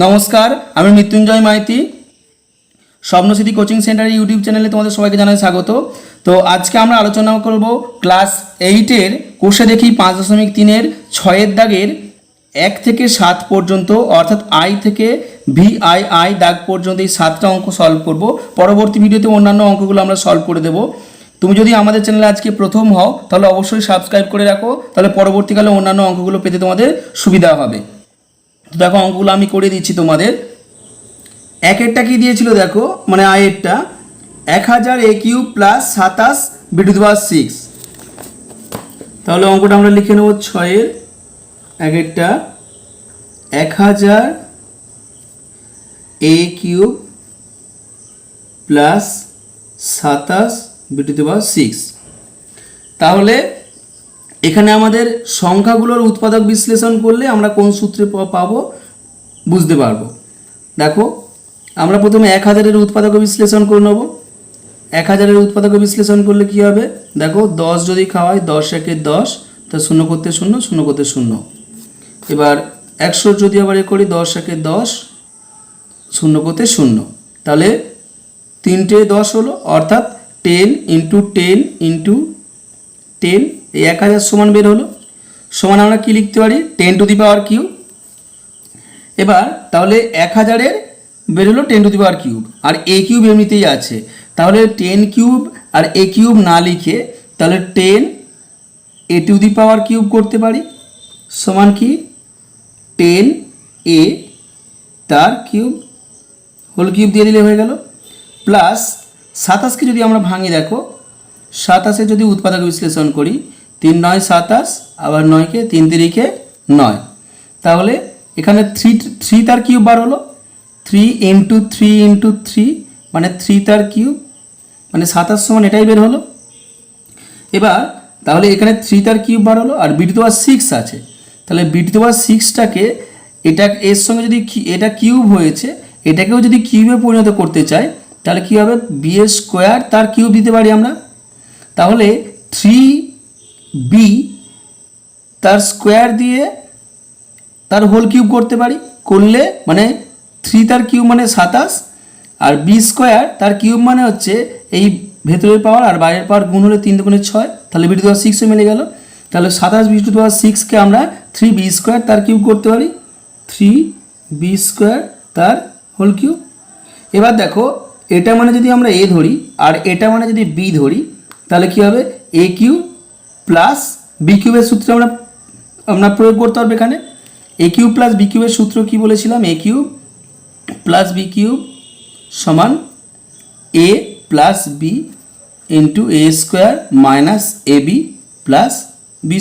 নমস্কার, আমি Mrityunjay Maiti. Swapnasiddhi coaching centre YouTube চ্যানেলে তোমাদের সবাইকে জানাই স্বাগত। তো আজকে আমরা আলোচনা করব ক্লাস 8-এর কোষে দেখি 5.3-এর 6-এর দাগের 1 থেকে 7 পর্যন্ত, অর্থাৎ আই থেকে VII দাগ পর্যন্ত এই 7টা অঙ্ক সলভ করব। পরবর্তী ভিডিওতে অন্যান্য অঙ্কগুলো আমরা সলভ করে দেব। তুমি যদি আমাদের চ্যানেলে আজকে প্রথম হও তাহলে অবশ্যই সাবস্ক্রাইব করে রাখো, তাহলে পরবর্তীকালে অন্যান্য অঙ্কগুলো পেতে তোমাদের সুবিধা হবে। তো দেখো অঙ্কগুলো আমি করে দিচ্ছি তোমাদের। একেরটা কি দিয়েছিল দেখো, মানে আয়েরটা 1000 a³ প্লাস 27 b⁻6। তাহলে অঙ্কটা আমরা লিখে নেব 6-এর একেরটা 1000 a³ প্লাস 27 b⁻6। তাহলে এখানে আমাদের সংখ্যাগুলোর উৎপাদক বিশ্লেষণ করলে আমরা কোন সূত্রে পাবো বুঝতে পারবো। দেখো আমরা প্রথমে 1000-এর উৎপাদক বিশ্লেষণ করে নেব। 1000-এর উৎপাদক বিশ্লেষণ করলে কি হবে দেখো, 10 যদি খাওয়াই 10 একে 10, তা 0 করতে 0, 0 করতে 0। এবার 100 যদি আবার করি 10 একে 10, 0 করতে 0, তাহলে 3টে 10 হলো, অর্থাৎ 10 × 10 × 10, এই 1000 সমান বের হলো। সমান আমরা কি লিখতে পারি 10⁻³ এবার তাহলে 1000-এর বের হলো 10⁻³ আর a³ এমনিতেই আছে, তাহলে 10³ আর a³ না লিখে তাহলে 10a⁻³ করতে পারি, সমান কি 10a তার কিউব হোল কিউব দিয়ে দিলে হয়ে গেল। প্লাস 27কে যদি আমরা ভাঙি দেখো, 27-এ যদি উৎপাদক বিশ্লেষণ করি 3 9 27, আবার 9কে 3 3 9, তাহলে এখানে 3 তার কিউব বার হলো, 3 × 3 × 3 মানে 3 তার কিউব, মানে 27 সমান এটাই বের হলো। এবার তাহলে এখানে 3 তার কিউব বার হলো আর b⁻6 আছে, তাহলে b⁻6টাকে এটা এর সঙ্গে যদি এটা কিউব হয়েছে, এটাকেও যদি কিউবে পরিণত করতে চাই তাহলে কি হবে b² তার কিউব দিতে পারি আমরা। তাহলে 3b তার স্কোয়ার দিয়ে তার হোল কিউব করতে পারি, করলে মানে 3 তার কিউব মানে 27 আর b² তার কিউব মানে হচ্ছে এই ভেতরের পাওয়ার আর বাইরের পাওয়ার গুণ হলে 3 × 6, তাহলে b⁻6 মিলে গেল। তাহলে 27 b⁻6কে আমরা 3b² তার কিউব করতে পারি, 3b² তার হোল কিউব। এবার দেখো এটা মানে যদি আমরা a ধরি আর এটা মানে যদি b ধরি, তাহলে কি হবে a³ প্লাস b³ এর সূত্র আমরা প্রয়োগ করতে পারবো। এখানে a³ প্লাস b³ এর সূত্র কি বলেছিলাম, a³ প্লাস b³ সমান a plus b into a² minus ab plus b²।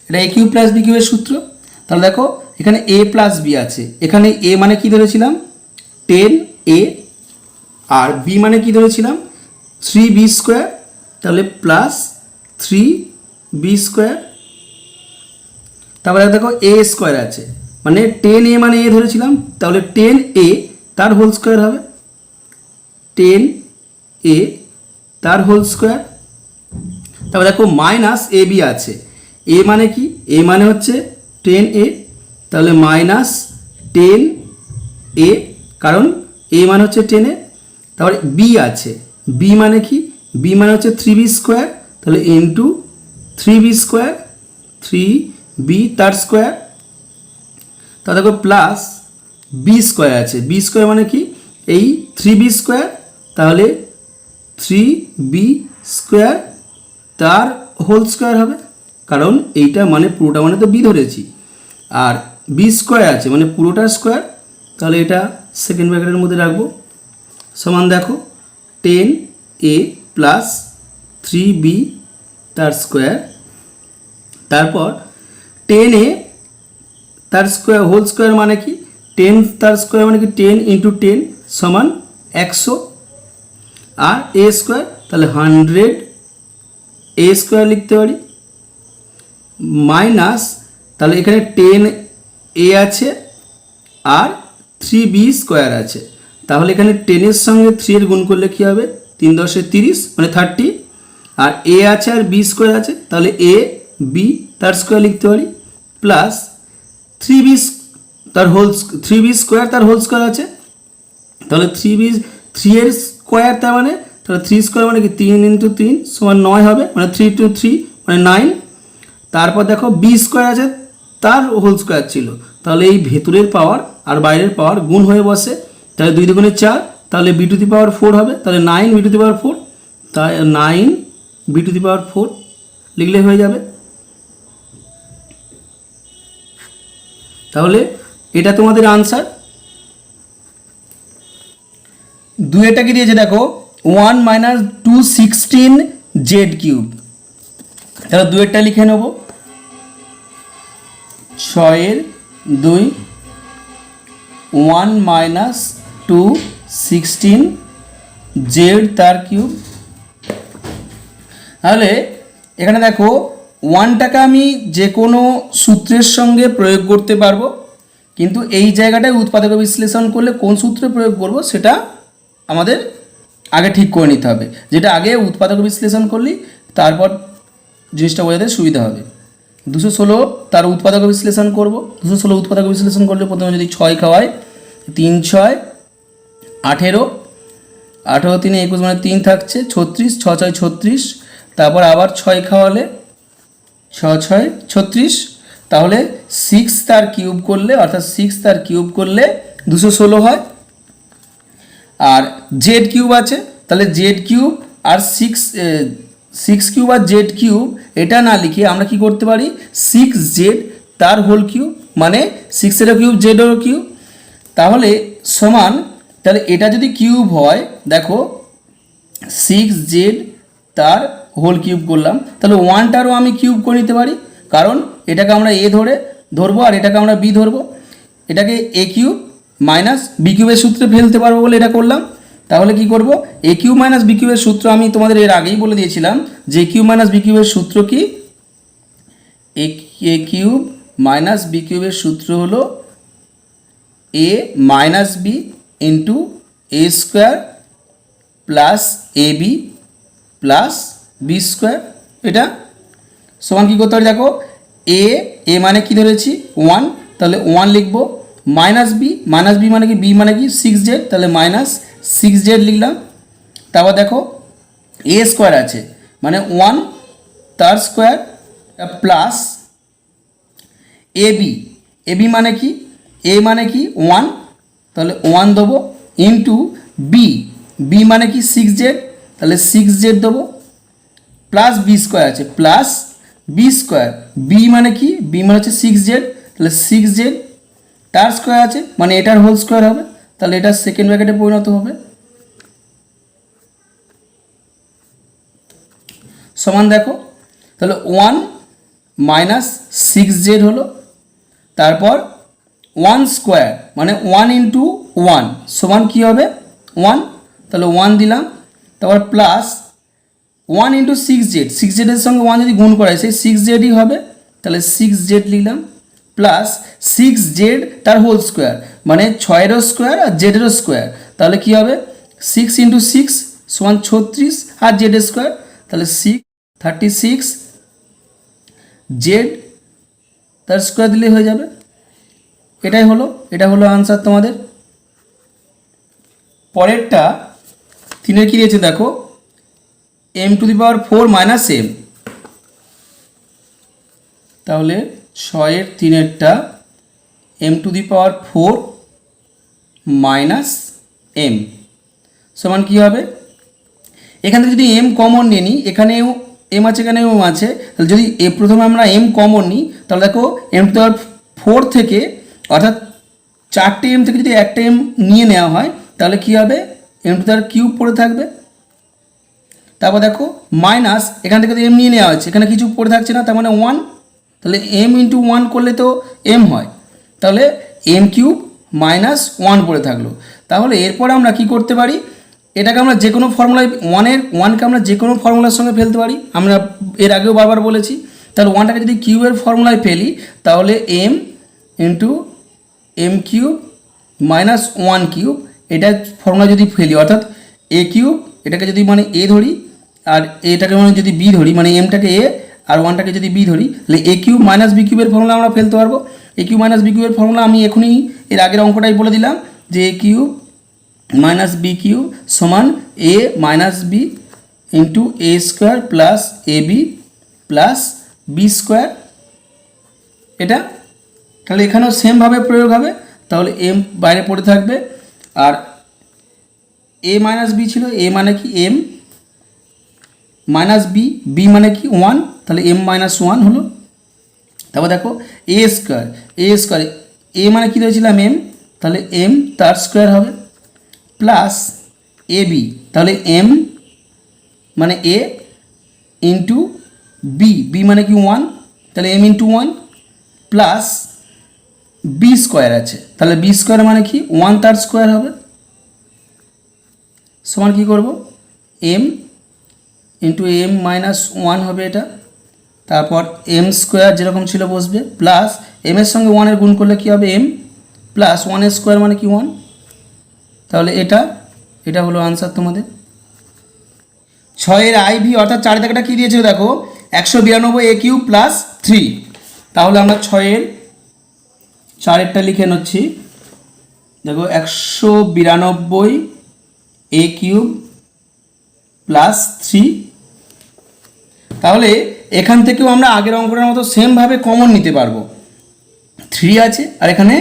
এটা a³ প্লাস b³ এর সূত্র। তাহলে দেখো এখানে a প্লাস b আছে, এখানে a মানে কি ধরেছিলাম 10a আর b মানে কি ধরেছিলাম 3b², তাহলে প্লাস 3b²। তারপরে দেখো a² আছে, মানে 10a মানে a ধরেছিলাম, তাহলে 10a তার হোল স্কোয়ার হবে, 10a তার হোল স্কোয়ার। তারপর দেখো মাইনাস ab আছে, a মানে কি a মানে হচ্ছে 10a, তাহলে মাইনাস 10a, কারণ a মানে হচ্ছে 10a। তারপরে b আছে, b মানে কি b মানে হচ্ছে 3b², তাহলে ইন্টু 3b², 3b তার স্কোয়ার। তাহলে দেখো প্লাস b² আছে, b² মানে কি এই 3b², তাহলে 3b² তার হোল স্কোয়ার হবে, কারণ এইটা মানে পুরোটা মানে তো b ধরেছি, আর b² আছে মানে পুরোটা স্কোয়ার, তাহলে এটা সেকেন্ড ব্র্যাকেটের মধ্যে রাখবো। সমান দেখো 10a প্লাস 3b তার স্কোয়ার, তারপর 10a তার স্কোয়ার হোল স্কোয়ার মানে কি 10 তার স্কোয়ার মানে কি 10 × 10 সমান 100, আর a², তাহলে 100a² লিখতে পারি, মাইনাস তাহলে এখানে 10a আছে আর 3b² আছে, তাহলে এখানে 10-এর সঙ্গে 3 এর গুণ করলে কি হবে 3 × 10 = 30 মানে 30, আর a আছে আর b² আছে, তাহলে a b তার স্কোয়ার লিখতে পারি, প্লাস তার হোল 3b স্কোয়ার তার হোল স্কোয়ার আছে, তাহলে 3b 3 এর স্কোয়ার, তার মানে তাহলে 3 স্কোয়ার মানে কি 3 ইন্টু 3 সমান 9 হবে, মানে 3 টু 3 মানে 9। তারপর দেখো বি স্কোয়ার আছে, তার হোল স্কোয়ার ছিল, তাহলে এই ভেতরের পাওয়ার আর বাইরের পাওয়ার গুণ হয়ে বসে, তাহলে 2 দুগুণে 4, তাহলে বি টু দি পাওয়ার 4 হবে, তাহলে 9 বি টু দি পাওয়ার 4, তাই 9 বি টু দি পাওয়ার 4 লিখলে হয়ে যাবে। তাহলে এটা তোমাদের আনসার। দুয়েরটা কি দিয়েছে দেখো 1 মাইনাস 216 জেড কিউব, তাহলে দুয়েরটা লিখে নেব 6/2 1 মাইনাস 216 জেড তার কিউব। তাহলে এখানে দেখো 1টাকে আমি যে কোনো সূত্রের সঙ্গে প্রয়োগ করতে পারবো, কিন্তু এই জায়গাটায় উৎপাদক বিশ্লেষণ করলে কোন সূত্রে প্রয়োগ করব সেটা আমাদের আগে ঠিক করে নিতে হবে, যেটা আগে উৎপাদক বিশ্লেষণ করলে তারপর জিনিসটা বোঝাতে সুবিধা হবে। 216 তার উৎপাদক বিশ্লেষণ করব, 216 উৎপাদক বিশ্লেষণ করলে প্রথমে যদি 6 খাওয়ায় 3 6 18, 18 3 21 মানে 3 থাকছে 36, 6 6 36, তারপর আবার 6 খাওয়ালে 6 6 36, তাহলে 6 তার কিউব করলে অর্থাৎ 6 তার কিউব করলে 216 হয়। আর জেড কিউব আছে, তাহলে জেড কিউব আর 6 কিউব আর জেড কিউব এটা না লিখে আমরা কি করতে পারি 6 জেড তার হোল কিউব, মানে 6 এর কিউব জেড এর কিউব, তাহলে সমান, তাহলে এটা যদি কিউব হয় দেখো 6 জেড তার হোল কিউব করলাম, তাহলে 1টারও আমি কিউব করে নিতে পারি, কারণ এটাকে আমরা এ ধরবো আর এটাকে আমরা বি ধরবো, এটাকে এ কিউব মাইনাস বি কিউবের সূত্রে ফেলতে পারবো বলে এটা করলাম। তাহলে কি করব এ কিউব মাইনাস বি কিউবের সূত্র আমি তোমাদের এর আগেই বলে দিয়েছিলাম যে এ কিউব মাইনাস বি কিউবের সূত্র কি, এ কিউব মাইনাস বি কিউবের সূত্র হলো এ minus B into A square plus A B plus B square. এটা সমান কী করতে পারি দেখো এ মানে কি ধরেছি 1, তাহলে 1 লিখবো, মাইনাস বি মানে কি বি মানে কি 6 জেড, তাহলে মাইনাস 6 জেড লিখলাম। তারপর দেখো এ স্কোয়ার আছে মানে 1 তার স্কোয়ার প্লাস এ বি মানে কি এ মানে কি 1, তাহলে 1 দেবো ইন্টু বি মানে কি 6 জেড, তাহলে 6 জেড দেবো প্লাস বি স্কোয়ার আছে প্লাস বি স্কোয়ার, বি মানে কি বি মানে হচ্ছে 6 জেড, তাহলে 6 জেড তার স্কোয়ার আছে মানে এটার হোল স্কোয়ার হবে, তাহলে এটা সেকেন্ড ব্র্যাকেটে পরিণত হবে। সমান দেখো তাহলে 1 মাইনাস 6 জেড হলো, তারপর 1 স্কোয়ার মানে 1 ইন্টু 1 সমান কী হবে 1, তাহলে 1 দিলাম, তারপর প্লাস 1 ইন্টু 6 জেড, 6 জেডের সঙ্গে 1 যদি গুণ করা হয় সেই 6 জেডই হবে, তাহলে 6 জেড লিখলাম প্লাস 6 জেড তার হোল স্কোয়ার মানে 6-এরও স্কোয়ার আর জেডেরও স্কোয়ার, তাহলে কী হবে 6 ইন্টু 6 সমান 36 আর জেডের স্কোয়ার, তাহলে 36 জেড তার স্কোয়ার দিলেই হয়ে যাবে। এটা হলো আনসার তোমাদের। পরেরটা 3-এর কী দিয়েছে দেখো m⁴ মাইনাস m, তাহলে 6-এর 3-এরটা m⁴ মাইনাস m সমান কী হবে, এখান থেকে যদি m কমন নিয়ে নিই, এখানেও m আছে এখানেও m আছে, তাহলে যদি প্রথমে আমরা m কমন নিই তাহলে দেখো m⁴ থেকে অর্থাৎ 4টে m থেকে যদি একটা m নিয়ে নেওয়া হয় তাহলে কী হবে m⁴ পড়ে থাকবে, তারপর দেখো মাইনাস এখান থেকে তো m নিয়ে নেওয়া হচ্ছে এখানে কিছু পড়ে থাকছে না, তার মানে 1, তাহলে m ইন্টু 1 করলে তো m হয়, তাহলে m³ মাইনাস 1 পড়ে থাকলো। তাহলে এরপর আমরা কি করতে পারি, এটাকে আমরা যে কোনো ফর্মুলায় 1কে আমরা যে কোনো ফর্মুলার সঙ্গে ফেলতে পারি, আমরা এর আগেও বারবার বলেছি, তাহলে 1টাকে যদি কিউবের ফর্মুলায় ফেলি তাহলে m ইন্টু m³ মাইনাস 1³ এটা ফর্মুলা যদি ফেলি অর্থাৎ a³ এটাকে যদি মানে a ধরি আর এটাকে মানে যদি b ধরি, মানে mটাকে a আর 1টাকে যদি b ধরি তাহলে a³ মাইনাস b³ এর ফর্মুলা আমরা ফেলতে পারবো, এ কিউব মাইনাস বি কিউবের ফর্মুলা আমি এখনই এর আগের অঙ্কটাই বলে দিলাম যে এ কিউব মাইনাস বি কিউব সমান এ minus B into A square plus A B plus B square. এটা তাহলে এখানেও সেমভাবে প্রয়োগ হবে, তাহলে এম বাইরে পড়ে থাকবে আর এ মাইনাস বি ছিল, এ মানে কি এম মাইনাস বি, বি মানে কি 1, তাহলে এম মাইনাস 1 হলো। তারপর দেখো এ স্কোয়ার, এ মানে কী দিয়েছিলাম এম, তাহলে এম তার স্কোয়ার হবে প্লাস এ বি, তাহলে এম মানে এ ইন্টু বি, বি মানে কি 1, তাহলে M into 1 plus B square আছে, তাহলে বি স্কোয়ার মানে কি 1 তার স্কোয়ার হবে সমান কী করবো এম ইন্টু এম মাইনাস 1 হবে এটা। তারপর এম স্কোয়ার যেরকম ছিল বসবে প্লাস এমের সঙ্গে 1-এর গুণ করলে কী হবে এম প্লাস 1-এর স্কোয়ার মানে কি 1, তাহলে এটা হলো আনসার তোমাদের। 6-এর আইভি অর্থাৎ 4 টাকাটা কী দিয়েছিল দেখো 192 এ কিউব প্লাস 3, তাহলে আমরা 6-এর 4-এরটা লিখে নিচ্ছি। দেখো 192 এ কিউব প্লাস 3, তাহলে এখান থেকেও আমরা আগের অঙ্কটার মতো সেমভাবে কমন নিতে পারবো। 3 আছে আর এখানে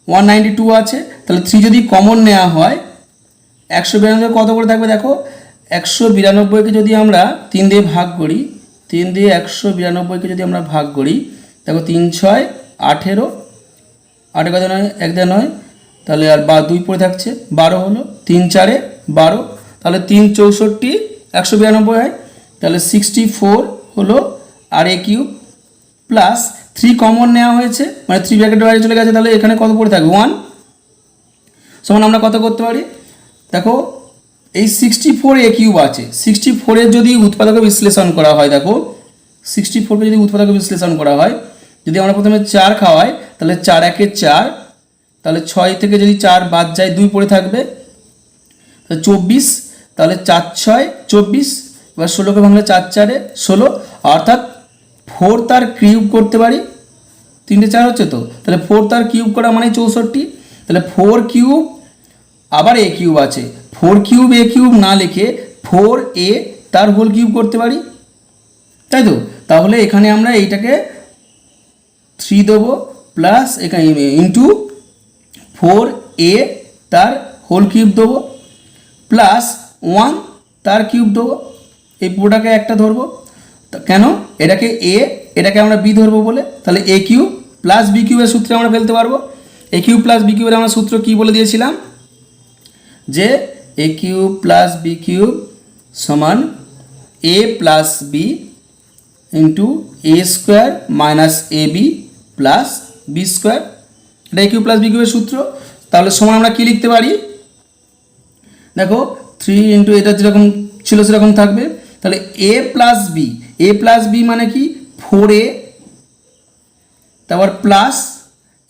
192 আছে, তাহলে 3 যদি কমন নেওয়া হয় 192 কত করে থাকবে দেখো 192কে যদি আমরা 3 দিয়ে ভাগ করি, 3 দিয়ে 192কে যদি আমরা ভাগ করি দেখো 3 6 18, 8 কত নয় 1 দিয়ে 9, তাহলে আর 2 পড়ে থাকছে 12 হলো, 3 4 12, তাহলে 3 64 192 হয়, তাহলে 64 হলো আর এ কিউব প্লাস 3 কমন নেওয়া হয়েছে মানে 3 ব্র্যাকেটের বাইরে চলে গেছে, তাহলে এখানে কত পড়ে থাকবে 1 সমান আমরা কত করতে পারি দেখো এই 64 এ কিউব আছে, 64-এর যদি উৎপাদক বিশ্লেষণ করা হয় দেখো 64কে যদি উৎপাদক বিশ্লেষণ করা হয়, যদি আমরা প্রথমে 4 খাওয়াই তাহলে 4 1 4, তাহলে 6 থেকে যদি 4 বাদ যায় 2 পড়ে থাকবে, তাহলে 24, তাহলে 4 6 24, এবার 16কে ভাঙলে 4 4 16, অর্থাৎ 4 তার কিউব করতে পারি, 3 4 হচ্ছে তো, তাহলে 4 তার কিউব করা মানে 64, তাহলে 4 কিউব আবার এ কিউব আছে, 4 কিউব এ কিউব না লিখে 4 এ তার হোল কিউব করতে পারি, তাই তো। তাহলে এখানে আমরা এইটাকে 3 দেবো প্লাস এখানে ইন্টু 4 এ তার হোল কিউব দেবো প্লাস 1 তার কিউব দেবো, এই পুরোটাকে একটা ধরবো কেন এটাকে এ এটাকে আমরা বি ধরবো বলে, তাহলে এ কিউব প্লাস বি কিউবের সূত্রে আমরা ফেলতে পারবো। এ কিউব প্লাস বি কিউবের আমরা সূত্র কী বলে দিয়েছিলাম যে এ কিউব প্লাস বি কিউব সমান এ plus B into A square minus A B plus B square, এটা এ কিউব প্লাস বি কিউবের সূত্র। তাহলে সমান আমরা কী লিখতে পারি দেখো 3 ইন্টু এটা যেরকম ছিল সেরকম থাকবে, তাহলে এ প্লাস বি মানে কি 4a, তারপর প্লাস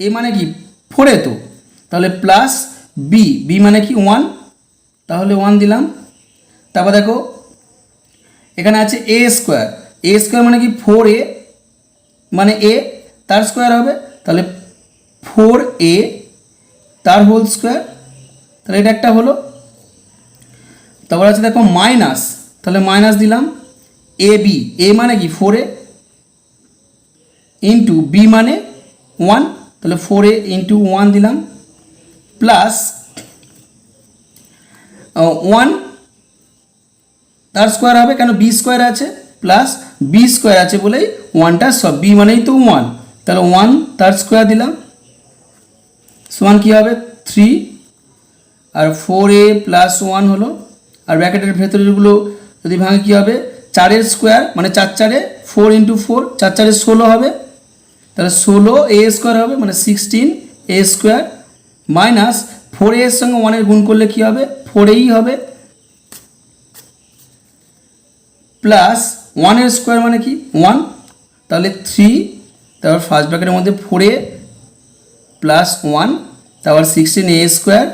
এ মানে কি 4a তো, তাহলে প্লাস বি মানে কি 1, তাহলে 1 দিলাম। তারপর দেখো এখানে আছে এ স্কোয়ার মানে কি 4a মানে এ তার স্কোয়ার হবে, তাহলে 4a তার হোল স্কোয়ার, তাহলে এটা একটা হলো। তারপর আছে দেখো মাইনাস, তাহলে মাইনাস দিলাম এ মানে কি 4a ইন্টু বি মানে 1, তাহলে 4a ইন্টু 1 দিলাম প্লাস 1 তার স্কোয়ার হবে কেন বি স্কোয়ার আছে প্লাস বি স্কোয়ার আছে বলেই 1টা সব বি মানেই তো 1, তাহলে 1 তার স্কোয়ার দিলাম সমান কী হবে 3 আর 4a প্লাস 1 হলো, আর ব্র্যাকেটের ভেতরেরগুলো যদি ভাঙে কী হবে 4-এর স্কোয়ার মানে 4 4 4 ইন্টু 4 4 4 16 হবে, তাহলে 16 এ স্কোয়ার হবে মানে 16 এ স্কোয়ার মাইনাস 4a এর সঙ্গে 1-এর গুণ করলে কী হবে 4a হবে প্লাস 1-এর স্কোয়ার মানে কি 1, তাহলে 3, তারপর ফার্স্ট ব্র্যাকেটের মধ্যে 4a প্লাস 1, তারপর 16 এ স্কোয়ার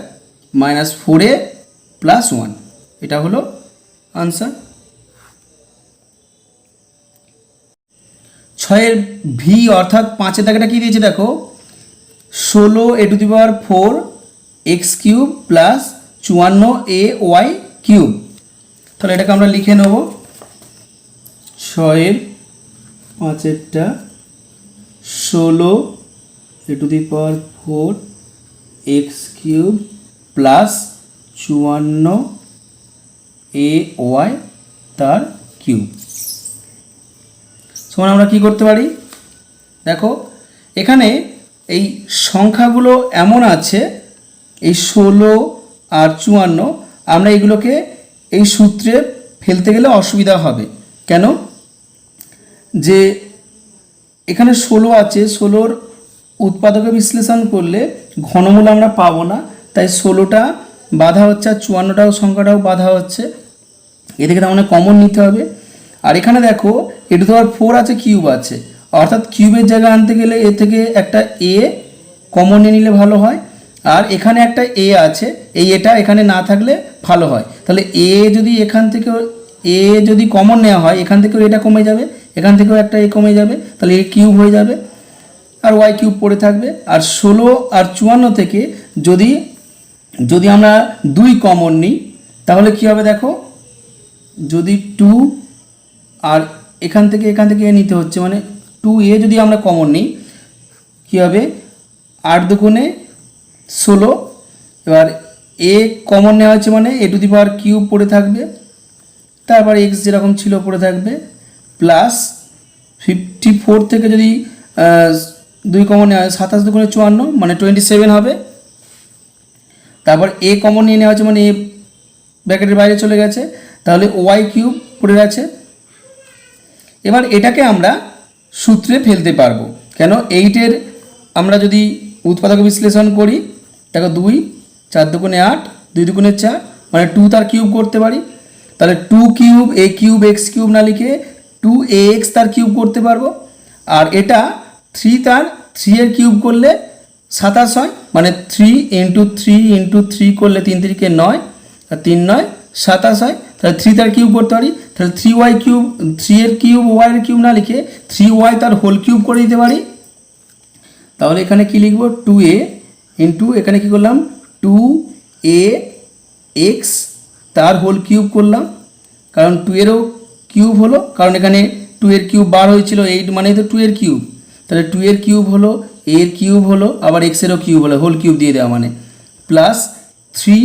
মাইনাস 4a প্লাস 1, এটা হলো আনসার। 6-এর ভি অর্থাৎ 5-এর দাগেটা কী দিয়েছে দেখো 16a⁴ x cube plus 54ay cube. তাহলে এটাকে আমরা লিখে নেব 6 এর 5 16a⁴ x cube plus 54ay তার কিউব সমান আমরা কি করতে পারি? দেখো এখানে এই সংখ্যাগুলো এমন আছে, এই 16 আর 54 আমরা এগুলোকে এই সূত্রে ফেলতে গেলে অসুবিধা হবে। কেন? যে এখানে 16 আছে, 16র উৎপাদকে বিশ্লেষণ করলে ঘনমূল আমরা পাবো না, তাই 16টা বাধা হচ্ছে আর 54টাও সংখ্যাটাও বাধা হচ্ছে, এ থেকে তার মানে কমন নিতে হবে। আর এখানে দেখো a⁴ আছে, কিউব আছে, অর্থাৎ কিউবের জায়গায় আনতে গেলে এ থেকে একটা এ কমন নিয়ে নিলে ভালো হয়। আর এখানে একটা এ আছে, এই এটা এখানে না থাকলে ভালো হয়। তাহলে এ যদি এখান থেকে এ যদি কমন নেওয়া হয়, এখান থেকেও এটা কমে যাবে, এখান থেকেও একটা এ কমে যাবে, তাহলে এ কিউব হয়ে যাবে আর ওয়াই কিউব পড়ে থাকবে। আর 16 আর 54 থেকে যদি যদি আমরা 2 কমন নিই তাহলে কি হবে? দেখো যদি 2 আর এখান থেকে এ নিতে হচ্ছে, মানে 2a যদি আমরা কমন নিই কী হবে? 8 দুগুণে 16, এবার এ কমন নেওয়া হচ্ছে মানে a⁴ পড়ে থাকবে, তারপর x যেরকম ছিল পড়ে থাকবে, প্লাস 54 থেকে যদি 2 কমন নেওয়া হয় 27 দুগুণে 54 মানে 27 হবে। তারপর এ কমন নিয়ে নেওয়া হচ্ছে মানে এ ব্র্যাকেটের বাইরে চলে গেছে, তাহলে ওয়াই কিউব পড়ে গেছে। এবার এটাকে আমরা সূত্রে ফেলতে পারবো। কেন? 8-এর আমরা যদি উৎপাদক বিশ্লেষণ করি, দেখো 2 4 দুগুণে 8 2 দুগুণে 4 মানে 2 তার কিউব করতে পারি। তাহলে 2 cube a cube x cube না লিখে 2ax তার কিউব করতে পারবো। আর এটা 3 তার 3 এর কিউব করলে 27 হয়, মানে 3 × 3 × 3 করলে 3 3 9 আর 3 9 27 হয়। তাহলে 3 তার কিউব করতে পারি, তাহলে 3y কিউব 3 এর কিউব y এর কিউব না লিখে 3y তার হোল কিউব করে দিতে পারি। তাহলে এখানে কি লিখব? 2a ইন্টু এখানে কি করলাম 2ax তার হোল কিউব করলাম, কারণ 2 এরও কিউব হলো, কারণ এখানে 2 এর কিউব বার হয়েছিল 8 মানেই তো 2 এর কিউব, তাহলে 2 এর কিউব হলো, a এর কিউব হলো, আবার x এরও কিউব হলো, হোল কিউব দিয়ে দেওয়া মানে, প্লাস 3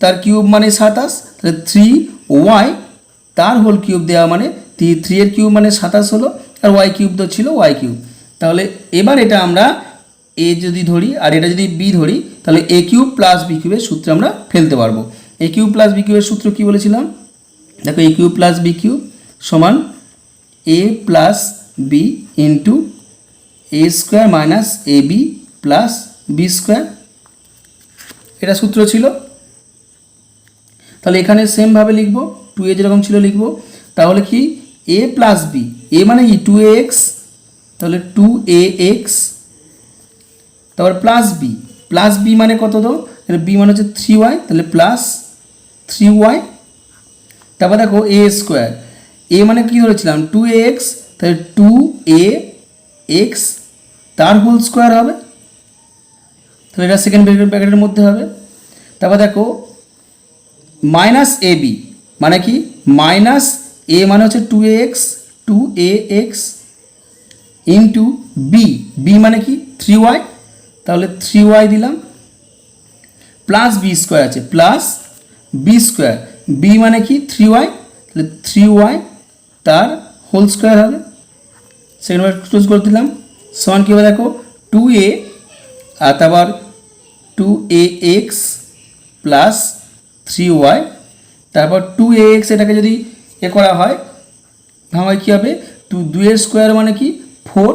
তার কিউব মানে 27, তাহলে 3y তার হোল কিউব দেওয়া মানে 3 এর কিউব মানে 27 হলো, আর y কিউব তো ছিল y কিউব। তাহলে এবার এটা আমরা a যদি ধরি আর এটা যদি b ধরি, তাহলে a কিউব প্লাস b কিউবের সূত্রে আমরা ফেলতে পারবো। a কিউব প্লাস b কিউবের সূত্র কি বলেছিলাম? দেখো a cube plus b cube সমান a plus b into a square minus ab plus b square, এটা সূত্র ছিল। তাহলে এখানে সেমভাবে লিখবো, 2a যেরকম ছিল লিখবো। তাহলে কি a প্লাস b, a মানে কি 2ax, তাহলে 2ax, তারপর প্লাস b মানে কত? তো b মানে হচ্ছে 3y, তাহলে প্লাস 3y। তারপর দেখো a স্কোয়ার, a মানে কি ধরেছিলাম 2ax, তাহলে 2ax তার হোল স্কোয়ার হবে, তাহলে এটা সেকেন্ড ব্র্যাকেটের মধ্যে হবে। তারপর দেখো মাইনাস ab মানে কি মাইনাস a মানে হচ্ছে 2ax ইন্টু b মানে কি 3y, তাহলে 3y দিলাম, প্লাস b স্কোয়ার আছে, প্লাস b স্কোয়ার, b মানে কি 3y, তাহলে 3y তার হোল স্কোয়ার হবে, সেকেন্ড ব্র্যাকেট ক্লোজ করে দিলাম। সমান কী হবে? দেখো 2a আর তারপর 2ax প্লাস 3y, তারপর 2ax এটাকে যদি এ করা হয় ভাঙায় কী হবে? 2 এর স্কোয়ার মানে কি 4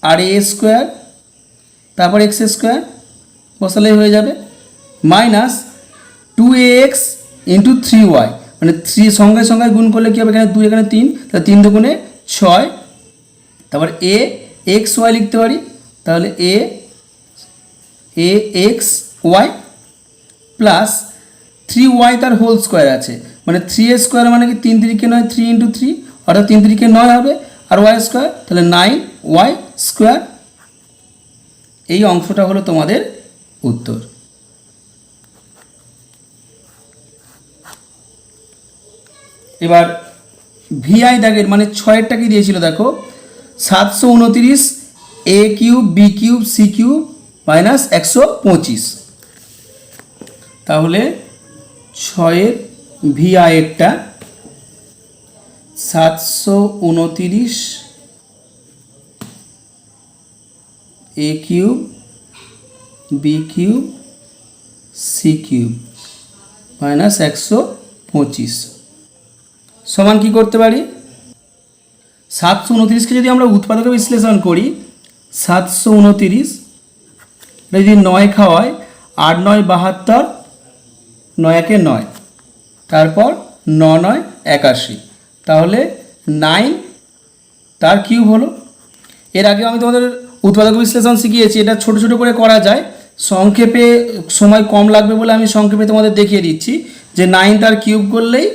আর a স্কোয়ার তারপর x স্কোয়ার বসালেই হয়ে যাবে, মাইনাস 2ax ইন্টু 3y মানে 3 সঙ্গে সঙ্গে গুণ করলে কী হবে? এখানে 2 এখানে 3, তাহলে 3 দুগুণে 6, তারপর a x y লিখতে পারি, তাহলে ax y প্লাস 3y তার হোল স্কোয়ার আছে, মানে 3 স্কোয়ার মানে কি 3 3 9 3 ইন্টু 3 অর্থাৎ 3 3 9 হবে, আর y স্কোয়ার তাহলে 9y স্কোয়ার। এই অংশটা হলো তোমাদের উত্তর। এবার ভিআই দাগের মানে 6এরটা কি দিয়েছিল দেখো, 729 A cube B cube C cube minus 125। তাহলে 6এর ভিআইয়েরটা 729 A cube B cube C cube minus 125 সমান কি করতে পারি, 729কে যদি আমরা উৎপাদকে বিশ্লেষণ করি, 729 যদি 9 খাওয়ায় 8 9 72, 9 1 9, তারপর 9 9 81, তাহলে 9 তার কিউব হলো। এর আগে আমি তোমাদের উৎপাদক বিশ্লেষণ শিখিয়েছি, এটা ছোট ছোট করে করা যায়, সংক্ষেপে সময় কম লাগবে বলে আমি সংক্ষেপে তোমাদের দেখিয়ে দিচ্ছি যে 9 তার কিউব করলেই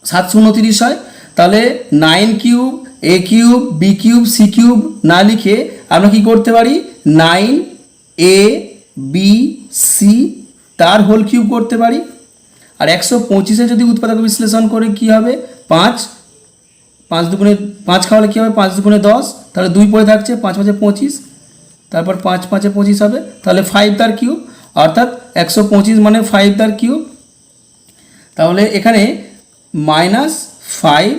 729 হয়। তাহলে 9 cube A cube B cube C cube না লিখে আমরা কি করতে পারি, 9 এ বি সি তার হোল কিউব করতে পারি। আর 125-এ যদি উৎপাদক বিশ্লেষণ করে কি হবে, 5 5 দুগুণে 5 খাওয়ালে কী হবে, 5 দুগুণে 10, তাহলে 2 পড়ে থাকছে, 5 5 25, তারপর 5 5 25 হবে, তাহলে 5 তার কিউব, অর্থাৎ 125 মানে 5 তার কিউব। তাহলে এখানে -5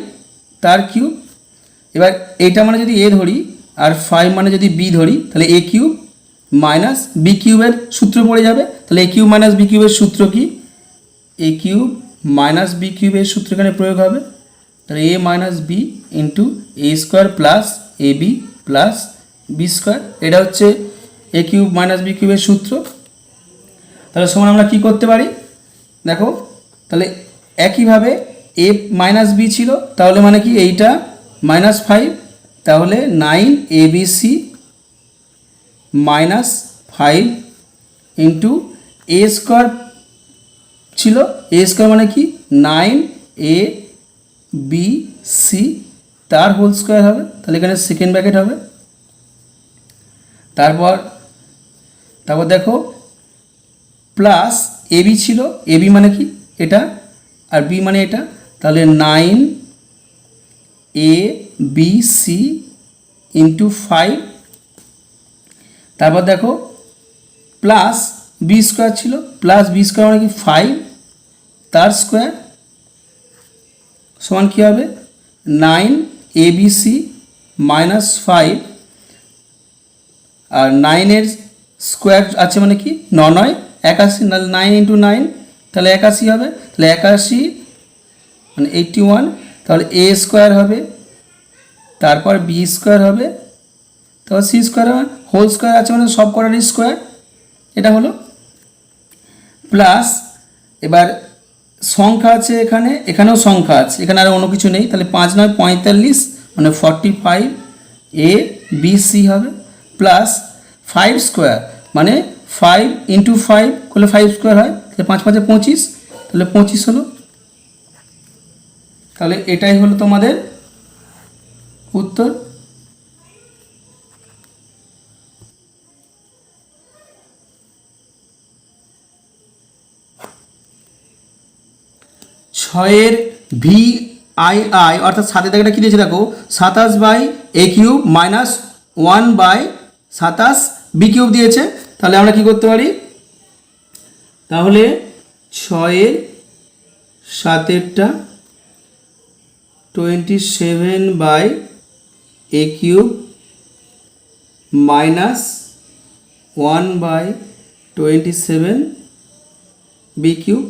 তার কিউব। এবার এইটা মানে যদি এ ধরি আর 5 মানে যদি বি ধরি, তাহলে এ কিউব মাইনাস বি কিউবের সূত্র পড়ে যাবে। তাহলে এ কিউব মাইনাস বি কিউবের সূত্র কি, এ কিউব মাইনাস বি কিউবের সূত্র এখানে প্রয়োগ হবে। তাহলে এ minus B into A square plus A B plus B square, এটা হচ্ছে এ কিউব মাইনাস বি কিউবের সূত্র। তাহলে সমান আমরা কি করতে পারি দেখো, তাহলে একইভাবে এ মাইনাস বি ছিল, তাহলে মানে কি এইটা -5, তাহলে 9 A B C -5 into A square ছিল, এ স্কোয়ার মানে কি 9 এ বি সি তার হোল স্কোয়ার হবে, তাহলে এখানে সেকেন্ড ব্র্যাকেট হবে। তারপর দেখো প্লাস এ বি ছিল, এ বি মানে কি এটা আর বি মানে এটা, তাহলে 9 এ বি সি ইন্টু 5, তারপর দেখো প্লাস বি স্কোয়ার ছিল, প্লাস বি স্কোয়ার মানে কি 5 তার স্কোয়ার সমান কী হবে, 9 A B C -5, R 9-এর square আছে মানে কি 9 9 81, 9 ইন্টু 9 তাহলে 81 হবে, তাহলে 81 মানে 81, তাহলে এ স্কোয়ার হবে, তারপর বি স্কোয়ার হবে, তারপর সি স্কোয়ার হবে, হোল স্কোয়ার আছে মানে সব কটারই স্কোয়ার, এটা হলো প্লাস। এবার সংখ্যা আছে এখানে, এখানেও সংখ্যা আছে, এখানে আর অন্য কিছু নেই, তাহলে 5 9 45 মানে 45 এ বি সি হবে, প্লাস 5 স্কোয়ার মানে 5 ইন্টু 5 করলে 5 স্কোয়ার হয়, তাহলে 5 5 25, তাহলে 25 হলো। তাহলে এটাই হলো তোমাদের উত্তর। ছয়ের ভি আই আই অর্থাৎ 7-এর দাগটা কী দিয়েছে দেখো, 27 এ কিউব -1/27 বি কিউব দিয়েছে। তাহলে আমরা কি করতে পারি, তাহলে 6-এর 7-এরটা 27 এ কিউব -1/27 বি কিউব।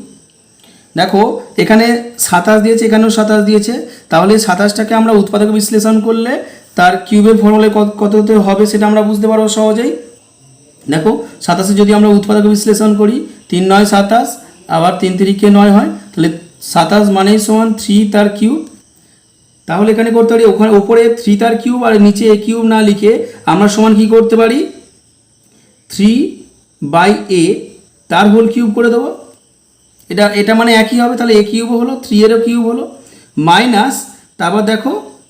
দেখো এখানে 27 দিয়েছে, এখানেও 27 দিয়েছে, তাহলে 27টাকে আমরা উৎপাদক বিশ্লেষণ করলে তার কিউবের ফর্মুলায় কততে হবে সেটা আমরা বুঝতে পারবো সহজেই। দেখো 27 যদি আমরা উৎপাদক বিশ্লেষণ করি, 3 9 27, আবার 3 3 9 হয়, তাহলে 27 মানেই সমান 3 তার কিউব। তাহলে এখানে করতে পারি, ওখানে ওপরে 3 তার কিউব আর নিচে এ কিউব না লিখে আমরা সমান কি করতে পারি, 3/a তার হোল কিউব করে দেবো। এটা মানে একই হবে, তাহলে এ কিউবও হলো 3 এরও কিউব হলো, মাইনাস, তারপর দেখো 1/a 3 * 3 = 6, 6 * 3 = 24, 24 * 3 =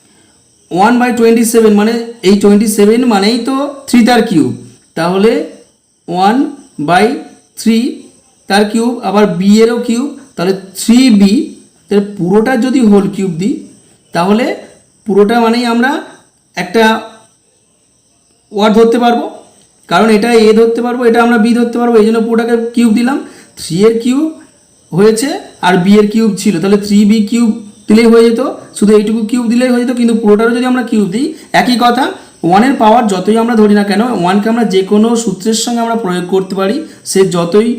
36, 36 তার 1/27 মানে এই 27 মানেই তো 3 তার কিউব, তাহলে 1/3 তার কিউব, আবার বি এরও কিউব, তাহলে 3b, তাহলে পুরোটা যদি হোল কিউব দিই তাহলে পুরোটা মানেই আমরা একটা ওয়ার্ড ধরতে পারবো, কারণ এটা এ ধরতে পারবো, এটা আমরা বি ধরতে পারবো, এই জন্য পুরোটাকে কিউব দিলাম। 3 এর কিউব হয়েছে আর বি এর কিউব ছিল, তাহলে 3b কিউব দিলেই হয়ে যেত, শুধু এইটুকু কিউব দিলেই হয়ে যেত, কিন্তু পুরোটারও যদি আমরা কিউব দিই একই কথা। 1-এর পাওয়ার যতই আমরা ধরি না কেন, 1কে আমরা যে কোনো সূত্রের সঙ্গে আমরা প্রয়োগ করতে পারি, সে যতই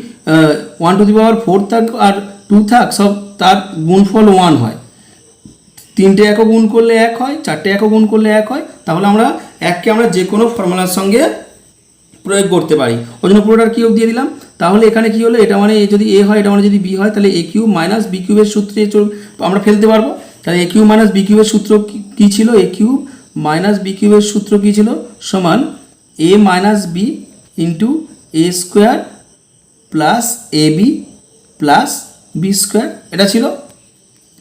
1^4 থাক আর 2 থাক, সব তার গুণফল 1 হয়। 3টে একক গুণ করলে 1 হয়, 4টে একক গুণ করলে 1 হয়, তাহলে আমরা 1কে আমরা যে কোনো ফর্মুলার সঙ্গে প্রয়োগ করতে পারি, ওই জন্য পুরোটার কিউব দিয়ে দিলাম। তাহলে এখানে কি হলো, এটা মানে যদি এ হয়, এটা মানে যদি বি হয়, তাহলে এ কিউব মাইনাস বি কিউবের সূত্রে আমরা ফেলতে পারবো। তাহলে এ কিউব মাইনাস বি কিউবের সূত্র কী ছিল, এ কিউব মাইনাস বি কিউবের সূত্র কী ছিল, সমান এ minus B into A square plus A B plus B square, এটা ছিল।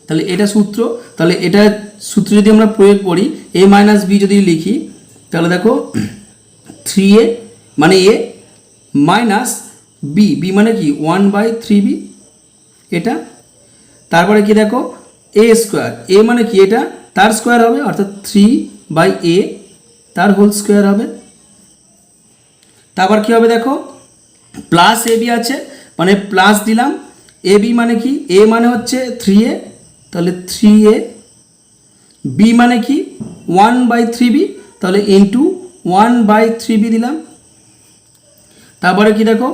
তাহলে এটা সূত্র, তাহলে এটা সূত্র যদি আমরা প্রয়োগ করি, এ মাইনাস বি যদি লিখি, তাহলে দেখো 3a মানে এ মাইনাস বি, বি মানে কি 1/3b, এটা। তারপরে কি দেখো এ স্কোয়ার, এ মানে কি এটা তার স্কোয়ার হবে, অর্থাৎ 3/a তার হোল স্কোয়ার হবে। তারপর কি হবে দেখো, প্লাস এ বি আছে, মানে প্লাস দিলাম, এ বি মানে কি, এ মানে হচ্ছে 3a, তাহলে 3a, বি মানে কি 1/3b, তাহলে ইন্টু 1/3b দিলাম। তারপরে কি দেখো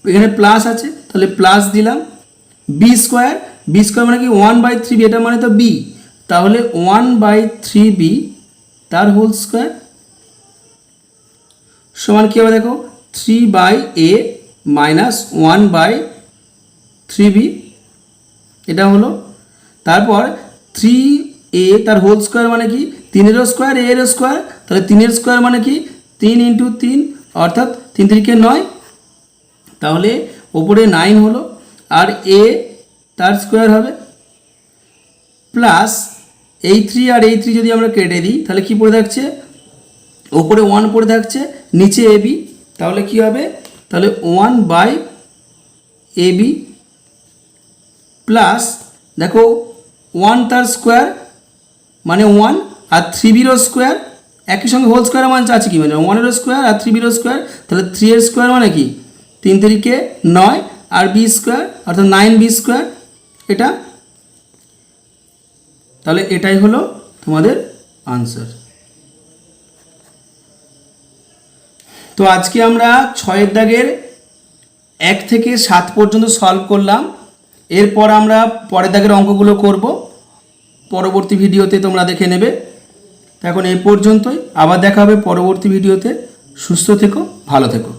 এখানে প্লাস আছে, তাহলে প্লাস দিলাম, বি স্কোয়ার, বি স্কোয়ার মানে কি 1/3b, এটা মানে তো বি, তাহলে 1/3b তার হোল স্কোয়ার সমান কী হবে দেখো 3/a মাইনাস 1/3b, এটা হলো। তারপর 3a তার হোল স্কোয়ার মানে কি 3-এর স্কোয়ার, এ এর স্কোয়ার, তাহলে 3-এর স্কোয়ার মানে কি 3 × 3, অর্থাৎ 3 × 3 = 9, তাহলে ওপরে 9 হলো, আর এ তার স্কোয়ার হবে, প্লাস এই 3 আর এই 3 যদি আমরা কেটে দিই তাহলে কি পড়ে থাকছে, ওপরে 1 পড়ে থাকছে, নিচে এ বি, তাহলে কি হবে, তাহলে 1/ab প্লাস দেখো 1 তার স্কোয়ার মানে 1, আর 3b'রও স্কোয়ার, একই সঙ্গে হোল স্কোয়ার মানে আছে কি, মানে 1-এর স্কোয়ার আর 3b'রও স্কোয়ার, তাহলে 3-এর স্কোয়ার মানে কি 3 × 3 = 9, আর বি স্কোয়ার অর্থাৎ 9b স্কোয়ার, এটা। তাহলে এটাই হলো তোমাদের আনসার। তো আজকে আমরা 6-এর দাগের 1 থেকে 7 পর্যন্ত সলভ করলাম, এরপর আমরা পরের দাগের অঙ্কগুলো করব, পরবর্তী ভিডিওতে তোমরা দেখে নেবে। তো এখন এই পর্যন্তই, আবার দেখা হবে পরবর্তী ভিডিওতে। সুস্থ থেকো, ভালো থেকো।